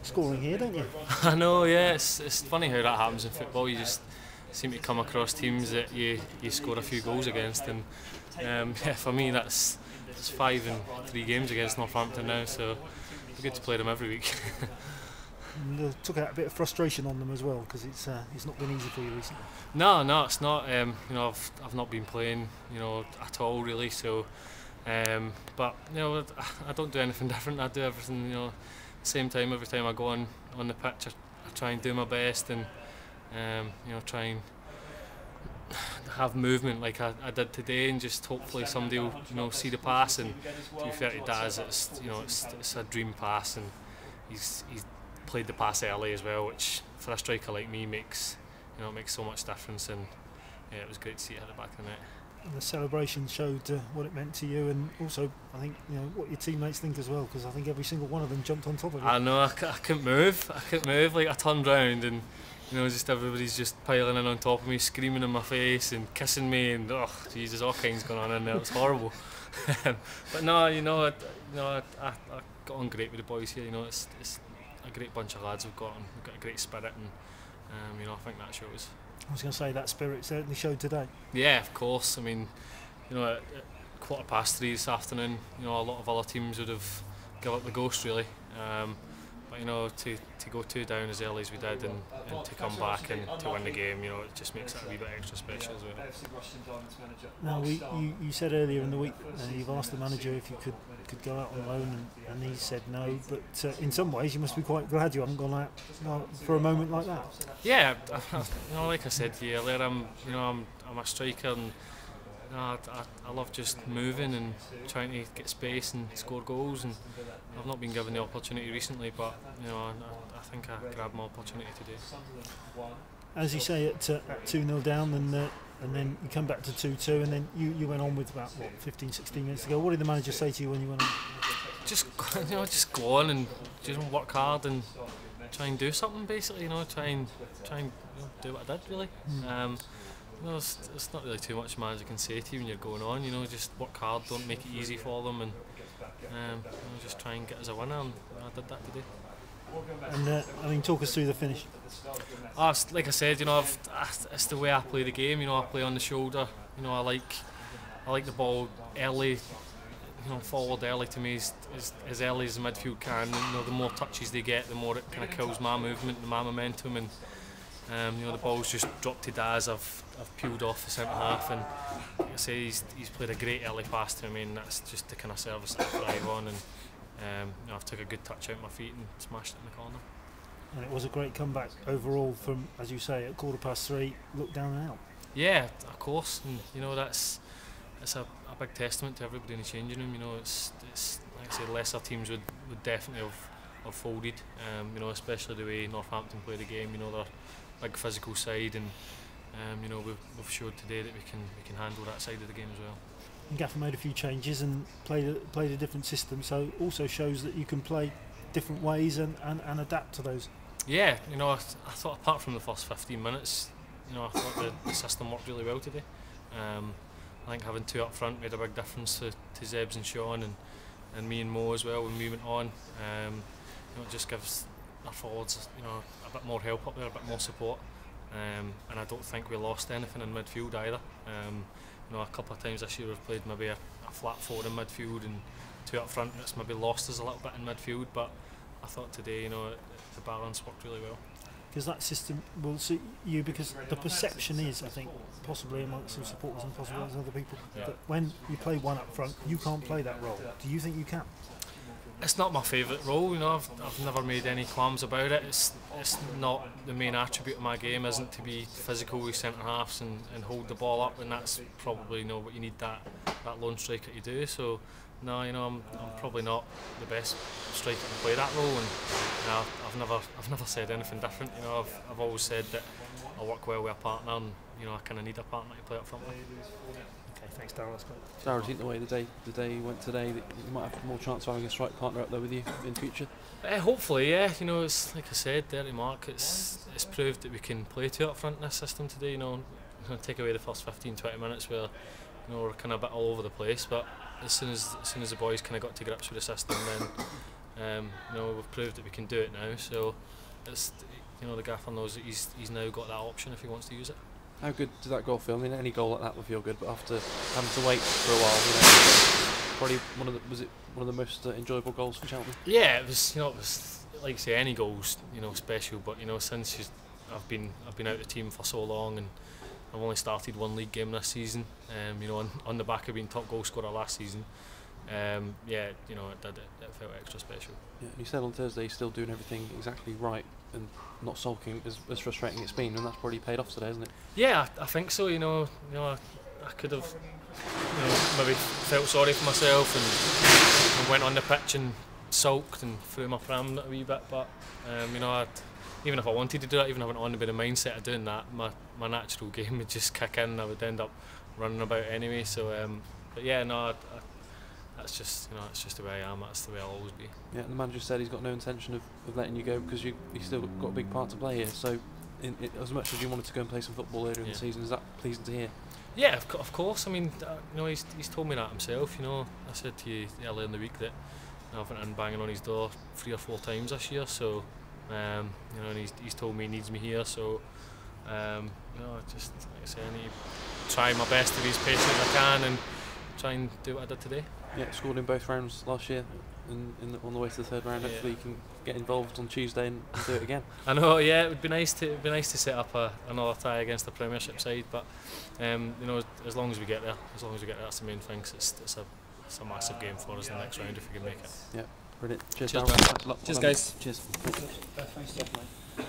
scoring here, don't you? I know, yeah. It's funny how that happens in football. You just seem to come across teams that you score a few goals against, and yeah, for me it's 5 in 3 games against Northampton now, so it's good to play them every week. And, took out a bit of frustration on them as well, because it's not been easy for you recently. No, it's not. You know, I've not been playing, you know, at all really. So, but you know, I don't do anything different. I do everything, you know, same time every time I go on the pitch. I try and do my best, and you know, try and have movement like I did today, and just hopefully somebody will, you know, see the pass. And to be fair to Daz, it's, you know, it's a dream pass, and he's played the pass early as well, which for a striker like me makes so much difference. And yeah, it was great to see it at the back of the net. And the celebration showed what it meant to you, and also I think, you know, what your teammates think as well, because I think every single one of them jumped on top of you. I know, I couldn't move. Like, I turned round and, you know, just everybody's just piling in on top of me, screaming in my face and kissing me, and oh Jesus, all kinds going on in there. It was horrible. But no, you know, I got on great with the boys here. You know, it's a great bunch of lads we've got, and we've got a great spirit, and you know, I think that shows. I was going to say that spirit certainly showed today. Yeah, of course. I mean, you know, at 3:15 this afternoon, you know, a lot of other teams would have given up the ghost really. But you know, to go 2 down as early as we did, and to come back and to win the game, you know, it just makes it a wee bit extra special as well. Now, you said earlier in the week you've asked the manager if you could go out on loan, and he said no. But in some ways, you must be quite glad you haven't gone out for a moment like that. Yeah, you know, like I said to you earlier, I'm a striker, and you know, I love just moving and trying to get space and score goals, and I've not been given the opportunity recently, but you know, I think I grabbed my opportunity today. As you say, at 2-0 down, and then you come back to 2-2, and then you went on with about 15-16 minutes to go. What did the manager say to you when you went on? Just, you know, just go on and just work hard and try and do something, basically. You know, try and you know, do what I did really. You know, it's not really too much a manager can say to you when you're going on. You know, just work hard, don't make it easy for them, and you know, just try and get us a winner. And I did that today. And I mean, talk us through the finish. Oh, like I said, you know, it's the way I play the game. You know, I play on the shoulder. You know, I like the ball early. You know, forward early to me is as early as the midfield can. You know, the more touches they get, the more it kind of kills my movement and my momentum. And you know, the ball's just dropped to Daz. I've peeled off the centre half, and like I say, he's played a great early pass to me, and that's just the kind of service that I thrive on. And you know, I've took a good touch out my feet and smashed it in the corner. And it was a great comeback overall from, as you say, at 3:15, look down and out. Yeah, of course, and you know, it's a big testament to everybody in the changing room. You know, it's like I say, lesser teams would definitely have folded. You know, especially the way Northampton play the game. You know, they're a big physical side, and you know, we've showed today that we can handle that side of the game as well. And Gaffer made a few changes and played a different system, so also shows that you can play different ways and adapt to those. Yeah, you know, I thought apart from the first 15 minutes, you know, I thought the system worked really well today. I think having 2 up front made a big difference to Zebs and Sean, and me and Mo as well when we went on. You know, it just gives our forwards, you know, a bit more help up there, a bit more support. And I don't think we lost anything in midfield either. You know, a couple of times this year we've played maybe a flat 4 in midfield and 2 up front, and it's maybe lost us a little bit in midfield, but I thought today, you know, the balance worked really well. Because that system will suit you, because the perception is, I think, possibly amongst some supporters and possibly amongst other people, that when you play one up front, you can't play that role. Do you think you can? It's not my favourite role, you know. I've never made any qualms about it. It's not the main attribute of my game. Isn't to be physical with centre halves and hold the ball up, and that's probably, you know, what you need that lone striker to do. So no, you know, I'm probably not the best striker to play that role, and you know, I've never said anything different. You know, I've always said that I work well with a partner, and you know, I kind of need a partner to play up front with. Okay, thanks, Darryl. That's great. Darryl, do you think the way the day went today, that you might have more chance of having a strike partner up there with you in future? Hopefully, yeah. You know, it's like I said, dirty Mark. It's proved that we can play 2 up front in this system today. You know, take away the first 15-20 minutes where, you know, we're kind of a bit all over the place. But as soon as the boys kind of got to grips with the system, We've proved that we can do it now. So it's, the gaffer knows that he's now got that option if he wants to use it. How good did that goal feel? I mean, any goal like that would feel good, but after having to wait for a while, probably was it one of the most enjoyable goals for Cheltenham? Yeah, it was. It was like I say, any goals, special. But since I've been out of the team for so long, and I've only started one league game this season. On the back of being top goal scorer last season. It felt extra special. Yeah, and you said on Thursday you're still doing everything exactly right and not sulking, as frustrating it's been, and that's probably paid off today, hasn't it? Yeah, I think so. I could have maybe felt sorry for myself and went on the pitch and sulked and threw my pram a wee bit, but even if I wanted to do that, even if I went on with the mindset of doing that, my natural game would just kick in and I would end up running about anyway. So that's just the way I am. That's the way I'll always be. Yeah, and the manager said he's got no intention of letting you go because you've still got a big part to play here. So, as much as you wanted to go and play some football later in the season, is that pleasing to hear? Yeah, of course. I mean, he's told me that himself. I said to you earlier in the week that I've been banging on his door 3 or 4 times this year. So, and he's told me he needs me here. So, just like I say, I need to try my best to be as patient as I can and try and do what I did today. Yeah, scored in both rounds last year, on the way to the third round. Hopefully, you can get involved on Tuesday and do it again. I know. Yeah, it would be nice to set up another tie against the Premiership side, but as long as we get there, that's the main thing. It's a massive game for us in the next round if we can make it. Yeah, brilliant. Cheers, Cheers, Darryl. Cheers, guys. Cheers. Thanks, Jeff, mate.